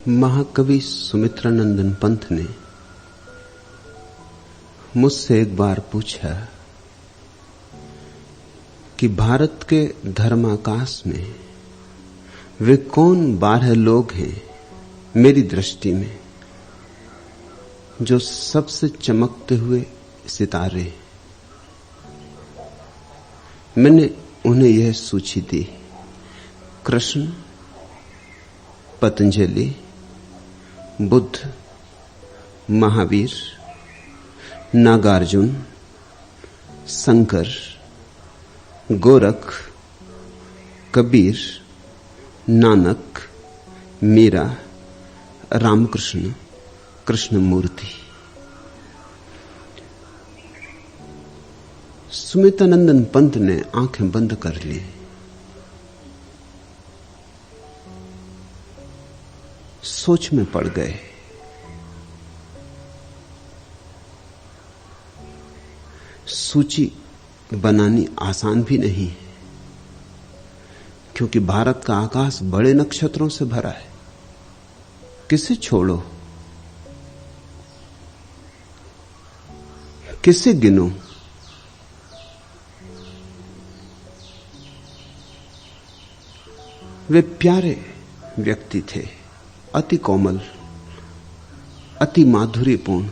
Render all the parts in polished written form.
महाकवि सुमित्रानंदन पंत ने मुझसे एक बार पूछा कि भारत के धर्माकाश में वे कौन 12 लोग हैं मेरी दृष्टि में जो सबसे चमकते हुए सितारे। मैंने उन्हें यह सूची दी: कृष्ण, पतंजलि, बुद्ध, महावीर, नागार्जुन, शंकर, गोरख, कबीर, नानक, मीरा, रामकृष्ण, कृष्णमूर्ति। सुमित्रानंदन पंत ने आंखें बंद कर ली। सोच में पड़ गए। सूची बनानी आसान भी नहीं है, क्योंकि भारत का आकाश बड़े नक्षत्रों से भरा है। किसे छोड़ो, किसे गिनो? वे प्यारे व्यक्ति थे, अति कोमल, अति माधुर्यपूर्ण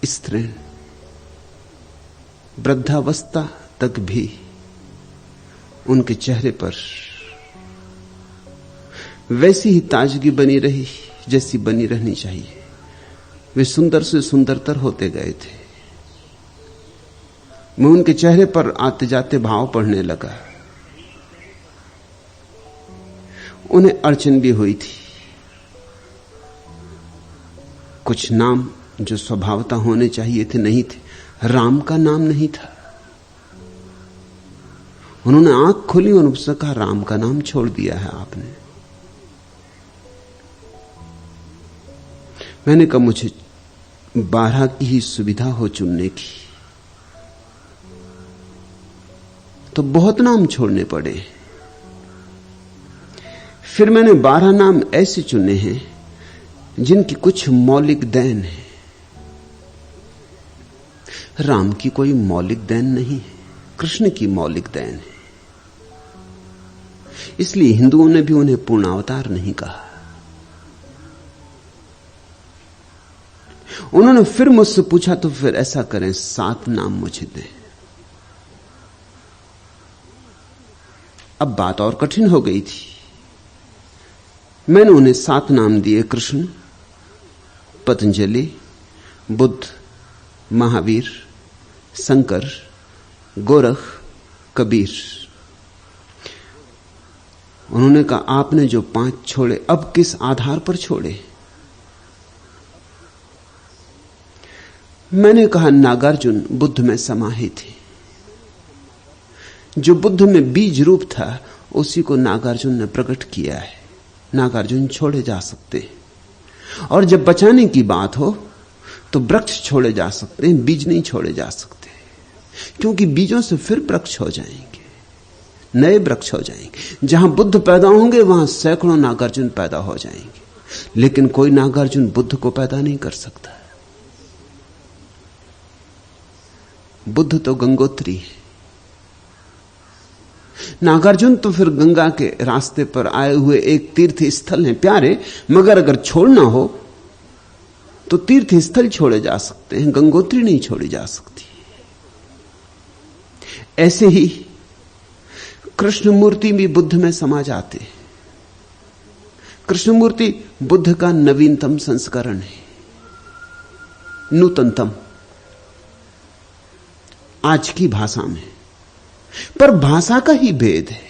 स्त्री। वृद्धावस्था तक भी उनके चेहरे पर वैसी ही ताजगी बनी रही जैसी बनी रहनी चाहिए। वे सुंदर से सुंदरतर होते गए थे। मैं उनके चेहरे पर आते जाते भाव पढ़ने लगा। उन्हें अड़चन भी हुई थी। कुछ नाम जो स्वभावतः होने चाहिए थे नहीं थे। राम का नाम नहीं था। उन्होंने आंख खोली और उसने कहा, राम का नाम छोड़ दिया है आपने। मैंने कहा, मुझे 12 की ही सुविधा हो चुनने की, तो बहुत नाम छोड़ने पड़े। फिर मैंने 12 नाम ऐसे चुने हैं जिनकी कुछ मौलिक देन है। राम की कोई मौलिक देन नहीं है, कृष्ण की मौलिक देन है। इसलिए हिंदुओं ने भी उन्हें पूर्णावतार नहीं कहा। उन्होंने फिर मुझसे पूछा, तो फिर ऐसा करें 7 नाम मुझे दें। अब बात और कठिन हो गई थी। मैंने उन्हें 7 नाम दिए: कृष्ण, पतंजलि, बुद्ध, महावीर, शंकर, गोरख, कबीर। उन्होंने कहा, आपने जो 5 छोड़े, अब किस आधार पर छोड़े? मैंने कहा, नागार्जुन बुद्ध में समाहित थे। जो बुद्ध में बीज रूप था उसी को नागार्जुन ने प्रकट किया है। नागार्जुन छोड़े जा सकते हैं। और जब बचाने की बात हो तो वृक्ष छोड़े जा सकते हैं, बीज नहीं छोड़े जा सकते, क्योंकि बीजों से फिर वृक्ष हो जाएंगे, नए वृक्ष हो जाएंगे। जहां बुद्ध पैदा होंगे वहां सैकड़ों नागार्जुन पैदा हो जाएंगे, लेकिन कोई नागार्जुन बुद्ध को पैदा नहीं कर सकता। बुद्ध तो गंगोत्री है, नागार्जुन तो फिर गंगा के रास्ते पर आए हुए एक तीर्थ स्थल हैं, प्यारे, मगर अगर छोड़ना हो तो तीर्थ स्थल छोड़े जा सकते हैं, गंगोत्री नहीं छोड़ी जा सकती। ऐसे ही कृष्णमूर्ति भी बुद्ध में समा जाते हैं। कृष्णमूर्ति बुद्ध का नवीनतम संस्करण है, नूतनतम, आज की भाषा में। पर भाषा का ही भेद है।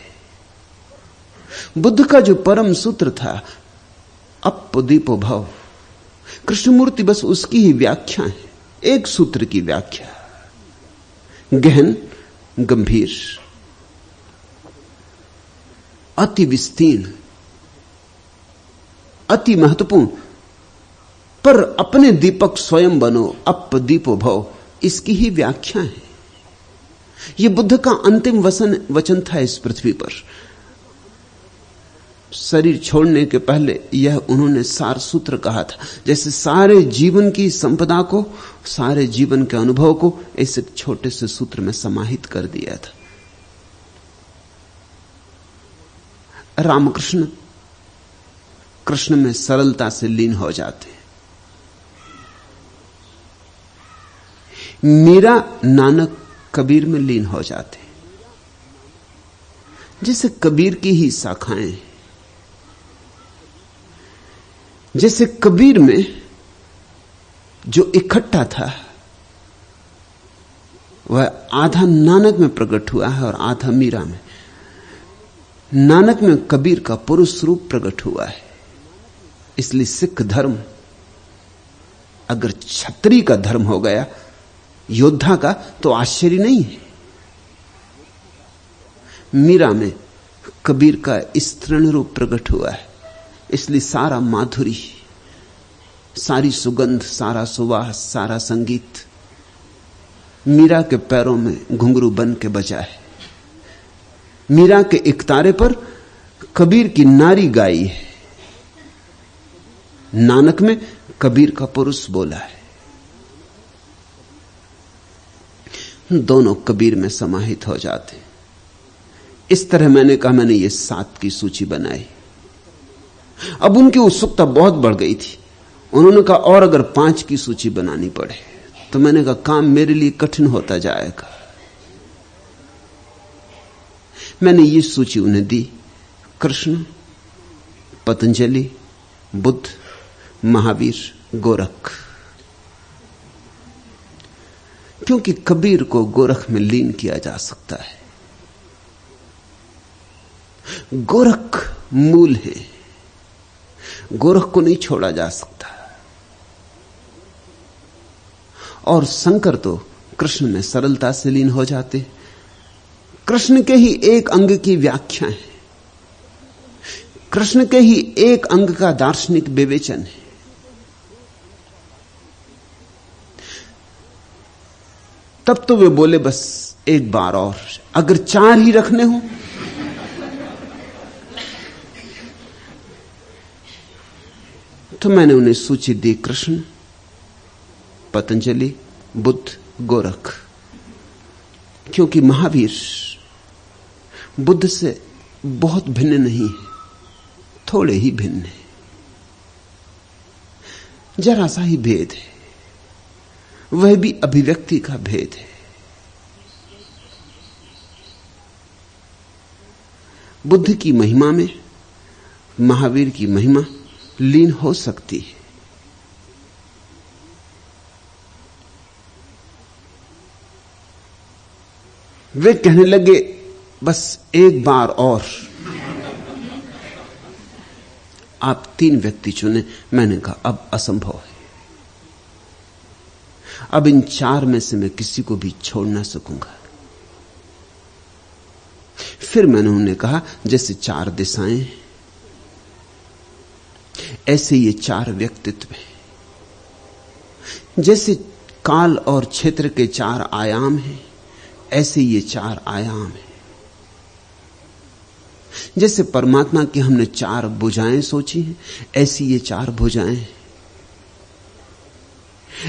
बुद्ध का जो परम सूत्र था, अप्पो दीपो भव, कृष्णमूर्ति बस उसकी ही व्याख्या है, एक सूत्र की व्याख्या, गहन, गंभीर, अति विस्तीर्ण, अति महत्वपूर्ण। पर अपने दीपक स्वयं बनो, अप्प दीपो भव, इसकी ही व्याख्या है। यह बुद्ध का अंतिम वचन था इस पृथ्वी पर। शरीर छोड़ने के पहले यह उन्होंने सार सूत्र कहा था। जैसे सारे जीवन की संपदा को, सारे जीवन के अनुभव को इस एक छोटे से सूत्र में समाहित कर दिया था। रामकृष्ण कृष्ण में सरलता से लीन हो जाते, मीरा नानक कबीर में लीन हो जाते। जैसे कबीर की ही शाखाएं, जैसे कबीर में जो इकट्ठा था वह आधा नानक में प्रकट हुआ है और आधा मीरा में। नानक में कबीर का पुरुष रूप प्रकट हुआ है। इसलिए सिख धर्म अगर क्षत्रिय का धर्म हो गया, योद्धा का, तो आश्चर्य नहीं है। मीरा में कबीर का स्त्रीण रूप प्रकट हुआ है। इसलिए सारा माधुरी, सारी सुगंध, सारा सुवास, सारा संगीत मीरा के पैरों में घुंघरू बन के बजा है। मीरा के इकतारे पर कबीर की नारी गाई है। नानक में कबीर का पुरुष बोला है। दोनों कबीर में समाहित हो जाते। इस तरह मैंने कहा, मैंने ये 7 की सूची बनाई। अब उनकी उत्सुकता बहुत बढ़ गई थी। उन्होंने कहा और अगर 5 की सूची बनानी पड़े, तो मैंने कहा काम मेरे लिए कठिन होता जाएगा। मैंने ये सूची उन्हें दी, कृष्ण, पतंजलि, बुद्ध, महावीर, गोरख। क्योंकि कबीर को गोरख में लीन किया जा सकता है। गोरख मूल है, गोरख को नहीं छोड़ा जा सकता। और शंकर तो कृष्ण में सरलता से लीन हो जाते। कृष्ण के ही एक अंग की व्याख्या है, कृष्ण के ही एक अंग का दार्शनिक विवेचन है। तब तो वे बोले बस एक बार और, अगर 4 ही रखने हो। तो मैंने उन्हें सूची दी, कृष्ण, पतंजलि, बुद्ध, गोरख। क्योंकि महावीर बुद्ध से बहुत भिन्न नहीं है, थोड़े ही भिन्न है, जरा सा ही भेद है, वह भी अभिव्यक्ति का भेद है। बुद्ध की महिमा में महावीर की महिमा लीन हो सकती है। वे कहने लगे बस एक बार और। आप 3 व्यक्ति चुने। मैंने कहा अब असंभव है, अब इन 4 में से मैं किसी को भी छोड़ ना सकूंगा। फिर मैंने उन्हें कहा जैसे 4 दिशाएं, ऐसे ये 4 व्यक्तित्व हैं। जैसे काल और क्षेत्र के 4 आयाम हैं, ऐसे ये 4 आयाम हैं। जैसे परमात्मा की हमने 4 भुजाएं सोची हैं, ऐसी ये 4 भुजाएं हैं।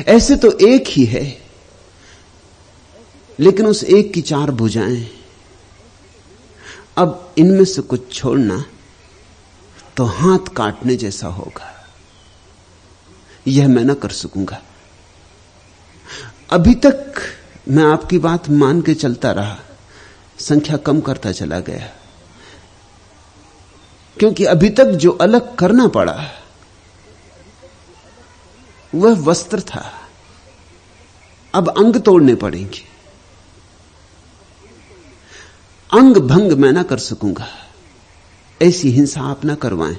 ऐसे तो एक ही है, लेकिन उस एक की 4 भुजाएं हैं। अब इनमें से कुछ छोड़ना तो हाथ काटने जैसा होगा, यह मैं न कर सकूंगा। अभी तक मैं आपकी बात मान के चलता रहा, संख्या कम करता चला गया, क्योंकि अभी तक जो अलग करना पड़ा वह वस्त्र था, अब अंग तोड़ने पड़ेंगे। अंग भंग मैं ना कर सकूंगा, ऐसी हिंसा आप ना करवाएं।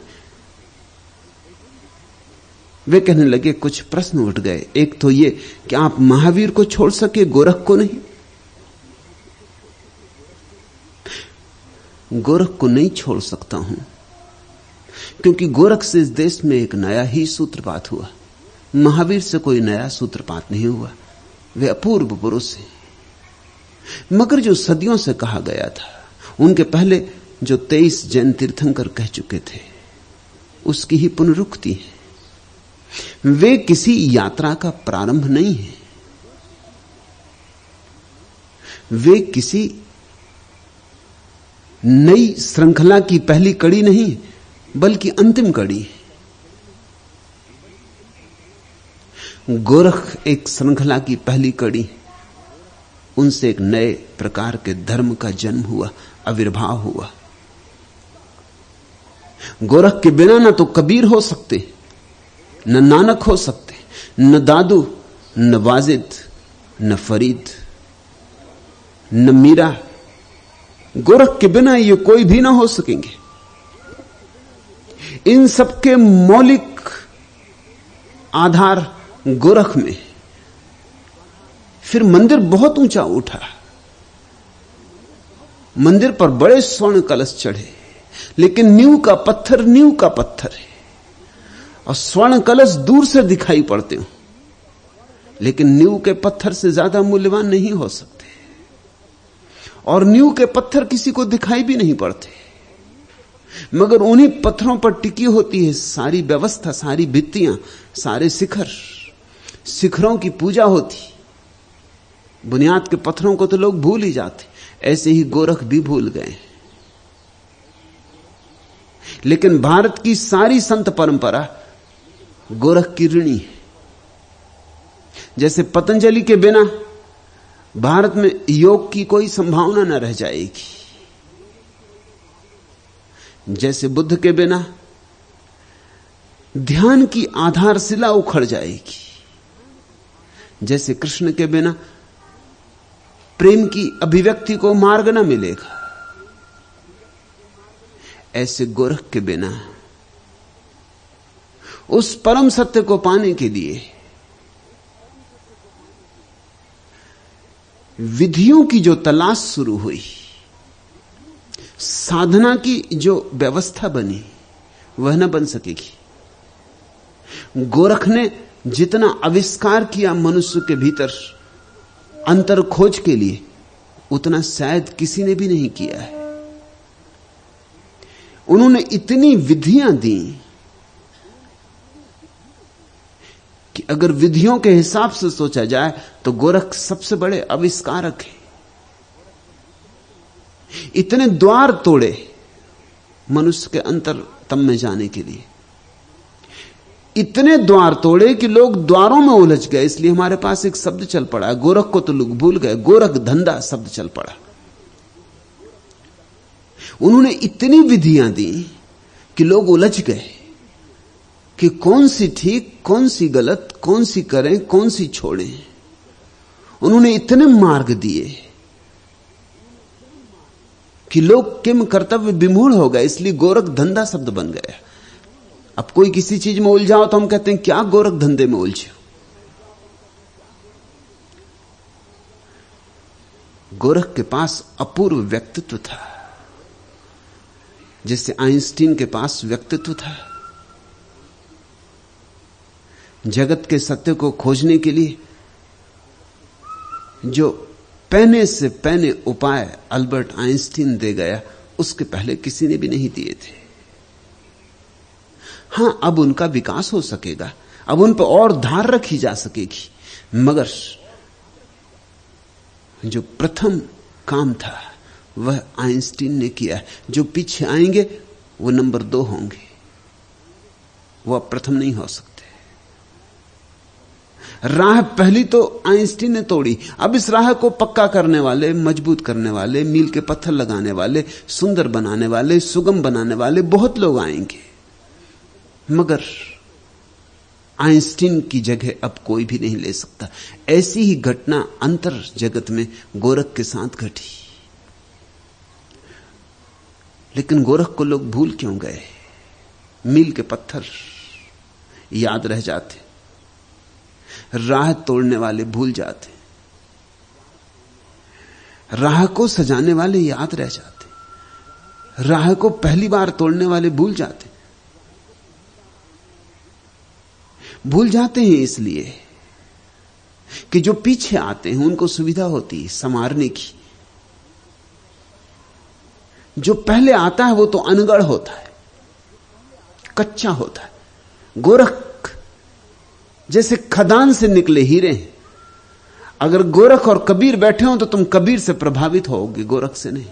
वे कहने लगे, कुछ प्रश्न उठ गए। एक तो ये कि आप महावीर को छोड़ सके, गोरख को नहीं। गोरख को नहीं छोड़ सकता हूं, क्योंकि गोरख से इस देश में एक नया ही सूत्रपात हुआ, महावीर से कोई नया सूत्रपात नहीं हुआ। वे अपूर्व पुरुष हैं। मगर जो सदियों से कहा गया था, उनके पहले जो 23 जैन तीर्थंकर कह चुके थे, उसकी ही पुनरुक्ति है। वे किसी यात्रा का प्रारंभ नहीं है, वे किसी नई श्रृंखला की पहली कड़ी नहीं, बल्कि अंतिम कड़ी है। गोरख एक श्रृंखला की पहली कड़ी, उनसे एक नए प्रकार के धर्म का जन्म हुआ, आविर्भाव हुआ। गोरख के बिना न तो कबीर हो सकते, न नानक हो सकते, न दादू, न वाजिद, न फरीद, न मीरा। गोरख के बिना ये कोई भी ना हो सकेंगे। इन सबके मौलिक आधार गोरख में। फिर मंदिर बहुत ऊंचा उठा, मंदिर पर बड़े स्वर्ण कलश चढ़े, लेकिन नींव का पत्थर है। और स्वर्ण कलश दूर से दिखाई पड़ते हो, लेकिन नींव के पत्थर से ज्यादा मूल्यवान नहीं हो सकते। और नींव के पत्थर किसी को दिखाई भी नहीं पड़ते, मगर उन्हीं पत्थरों पर टिकी होती है सारी व्यवस्था, सारी भित्तियां, सारे शिखरों की पूजा होती। बुनियाद के पत्थरों को तो लोग भूल ही जाते, ऐसे ही गोरख भी भूल गए। लेकिन भारत की सारी संत परंपरा गोरख की ऋणी है। जैसे पतंजलि के बिना भारत में योग की कोई संभावना न रह जाएगी, जैसे बुद्ध के बिना ध्यान की आधारशिला उखड़ जाएगी, जैसे कृष्ण के बिना प्रेम की अभिव्यक्ति को मार्ग न मिलेगा, ऐसे गोरख के बिना उस परम सत्य को पाने के लिए विधियों की जो तलाश शुरू हुई, साधना की जो व्यवस्था बनी, वह न बन सकेगी। गोरख ने जितना आविष्कार किया मनुष्य के भीतर अंतर खोज के लिए, उतना शायद किसी ने भी नहीं किया है। उन्होंने इतनी विधियां दी कि अगर विधियों के हिसाब से सोचा जाए तो गोरख सबसे बड़े आविष्कारक हैं। इतने द्वार तोड़े मनुष्य के अंतरतम में जाने के लिए, इतने द्वार तोड़े कि लोग द्वारों में उलझ गए। इसलिए हमारे पास एक शब्द चल पड़ा, गोरख को तो लोग भूल गए, गोरख धंधा शब्द चल पड़ा। उन्होंने इतनी विधियां दी कि लोग उलझ गए कि कौन सी ठीक, कौन सी गलत, कौन सी करें, कौन सी छोड़ें। उन्होंने इतने मार्ग दिए कि लोग किम कर्तव्य विमूढ़ हो गए। इसलिए गोरख धंधा शब्द बन गया। अब कोई किसी चीज में उलझाओ तो हम कहते हैं क्या गोरख धंधे में उलझे। गोरख के पास अपूर्व व्यक्तित्व था, जैसे आइंस्टीन के पास व्यक्तित्व था। जगत के सत्य को खोजने के लिए जो पहने से पहने उपाय अल्बर्ट आइंस्टीन दे गया, उसके पहले किसी ने भी नहीं दिए थे। हां, अब उनका विकास हो सकेगा, अब उन पर और धार रखी जा सकेगी, मगर जो प्रथम काम था वह आइंस्टीन ने किया है। जो पीछे आएंगे वो नंबर 2 होंगे, वह प्रथम नहीं हो सकते। राह पहली तो आइंस्टीन ने तोड़ी, अब इस राह को पक्का करने वाले, मजबूत करने वाले, मील के पत्थर लगाने वाले, सुंदर बनाने वाले, सुगम बनाने वाले बहुत लोग आएंगे, मगर आइंस्टीन की जगह अब कोई भी नहीं ले सकता। ऐसी ही घटना अंतर जगत में गोरख के साथ घटी। लेकिन गोरख को लोग भूल क्यों गए? मील के पत्थर याद रह जाते, राह तोड़ने वाले भूल जाते, राह को सजाने वाले याद रह जाते, राह को पहली बार तोड़ने वाले भूल जाते। भूल जाते हैं इसलिए कि जो पीछे आते हैं उनको सुविधा होती है संवारने की। जो पहले आता है वो तो अनगढ़ होता है, कच्चा होता है। गोरख जैसे खदान से निकले हीरे हैं। अगर गोरख और कबीर बैठे हो तो तुम कबीर से प्रभावित होगे, गोरख से नहीं,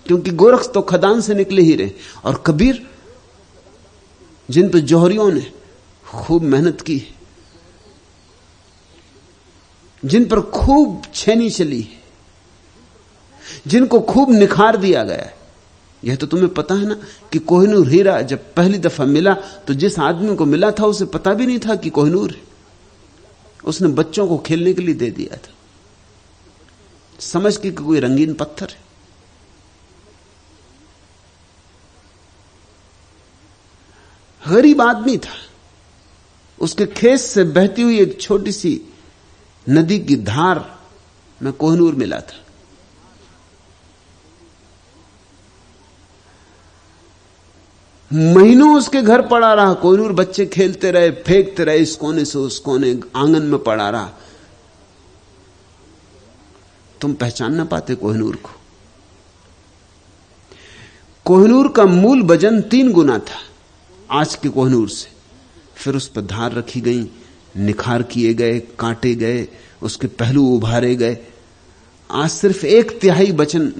क्योंकि गोरख तो खदान से निकले हीरे, और कबीर जिन पर जौहरियों ने खूब मेहनत की, जिन पर खूब छेनी चली, जिनको खूब निखार दिया गया है। यह तो तुम्हें पता है ना कि कोहिनूर हीरा जब पहली दफा मिला तो जिस आदमी को मिला था उसे पता भी नहीं था कि कोहिनूर है। उसने बच्चों को खेलने के लिए दे दिया था, समझ के कि कोई रंगीन पत्थर है। गरीब आदमी था, उसके खेत से बहती हुई एक छोटी सी नदी की धार में कोहिनूर मिला था। महीनों उसके घर पड़ा रहा कोहिनूर, बच्चे खेलते रहे, फेंकते रहे इस कोने से उस कोने, आंगन में पड़ा रहा। तुम पहचान ना पाते कोहिनूर को। कोहिनूर का मूल वजन 3 गुना था आज के कोहिनूर से। फिर उस पर धार रखी गई, निखार किए गए, काटे गए, उसके पहलू उभारे गए। आज सिर्फ 1/3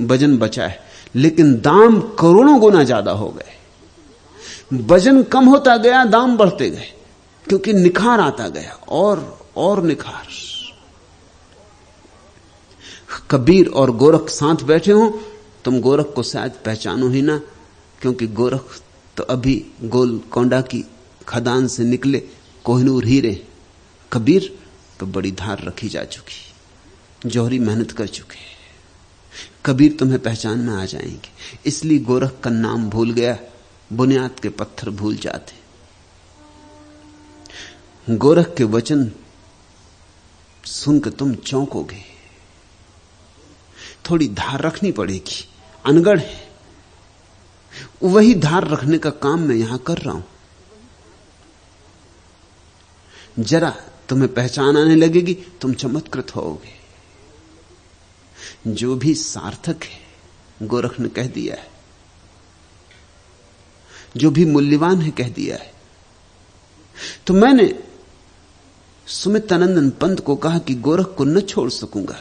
वजन बचा है, लेकिन दाम करोड़ों गुना ज्यादा हो गए। वजन कम होता गया, दाम बढ़ते गए, क्योंकि निखार आता गया और निखार। कबीर और गोरख साथ बैठे हो, तुम गोरख को शायद पहचानो ही ना, क्योंकि गोरख तो अभी गोलकोंडा की खदान से निकले कोहिनूर हीरे। कबीर तो बड़ी धार रखी जा चुकी, जौहरी मेहनत कर चुके। कबीर तुम्हें पहचान में आ जाएंगे। इसलिए गोरख का नाम भूल गया, बुनियाद के पत्थर भूल जाते। गोरख के वचन सुनकर तुम चौंकोगे। थोड़ी धार रखनी पड़ेगी, अनगढ़ है। वही धार रखने का काम मैं यहां कर रहा हूं। जरा तुम्हें पहचान आने लगेगी, तुम चमत्कृत होगे। जो भी सार्थक है गोरख ने कह दिया है, जो भी मूल्यवान है कह दिया है। तो मैंने सुमित्रानंदन पंत को कहा कि गोरख को न छोड़ सकूंगा,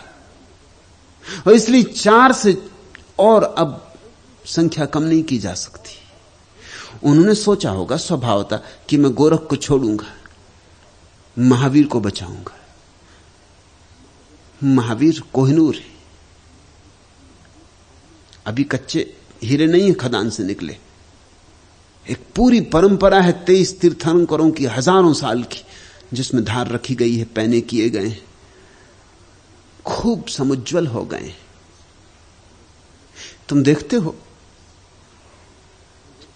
और इसलिए 4 से और अब संख्या कम नहीं की जा सकती। उन्होंने सोचा होगा स्वभावता कि मैं गोरख को छोड़ूंगा, महावीर को बचाऊंगा। महावीर कोहिनूर है, अभी कच्चे हीरे नहीं है, खदान से निकले। एक पूरी परंपरा है 23 तीर्थंकरों की, हजारों साल की, जिसमें धार रखी गई है, पैने किए गए, खूब समुज्वल हो गए। तुम देखते हो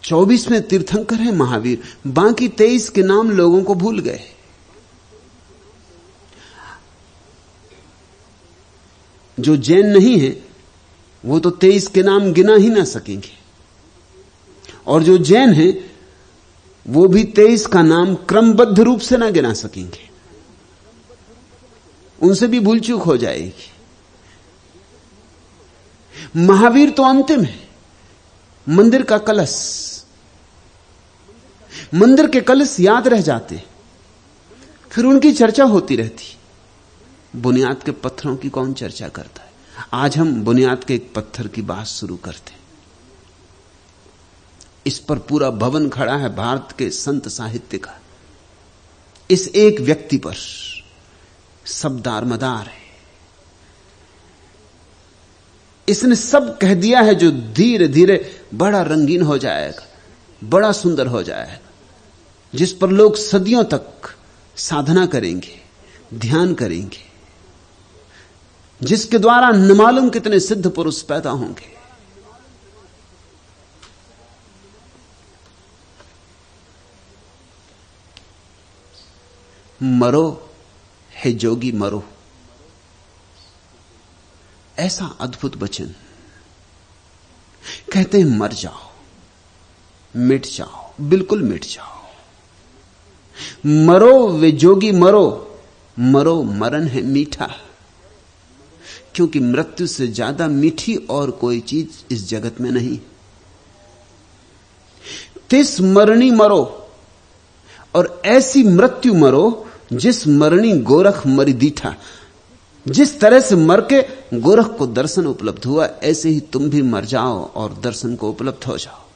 24वें तीर्थंकर है महावीर, बाकी 23 के नाम लोगों को भूल गए। जो जैन नहीं है वो तो 23 के नाम गिना ही ना सकेंगे, और जो जैन है वो भी 23 का नाम क्रमबद्ध रूप से ना गिना सकेंगे, उनसे भी भूल चूक हो जाएगी। महावीर तो अंतिम है। मंदिर का कलश, मंदिर के कलश याद रह जाते, फिर उनकी चर्चा होती रहती। बुनियाद के पत्थरों की कौन चर्चा करता है? आज हम बुनियाद के एक पत्थर की बात शुरू करते। इस पर पूरा भवन खड़ा है भारत के संत साहित्य का। इस एक व्यक्ति पर सब दारमदार है। इसने सब कह दिया है जो धीरे धीरे बड़ा रंगीन हो जाएगा, बड़ा सुंदर हो जाएगा, जिस पर लोग सदियों तक साधना करेंगे, ध्यान करेंगे, जिसके द्वारा न मालूम कितने सिद्ध पुरुष पैदा होंगे। मरो हे जोगी मरो, ऐसा अद्भुत वचन। कहते हैं मर जाओ, मिट जाओ, बिल्कुल मिट जाओ। मरो वे जोगी मरो, मरो मरण है मीठा। क्योंकि मृत्यु से ज्यादा मीठी और कोई चीज इस जगत में नहीं। तिस मरणी मरो, और ऐसी मृत्यु मरो जिस मरणी गोरख मरी दीठा। जिस तरह से मर के गोरख को दर्शन उपलब्ध हुआ, ऐसे ही तुम भी मर जाओ और दर्शन को उपलब्ध हो जाओ।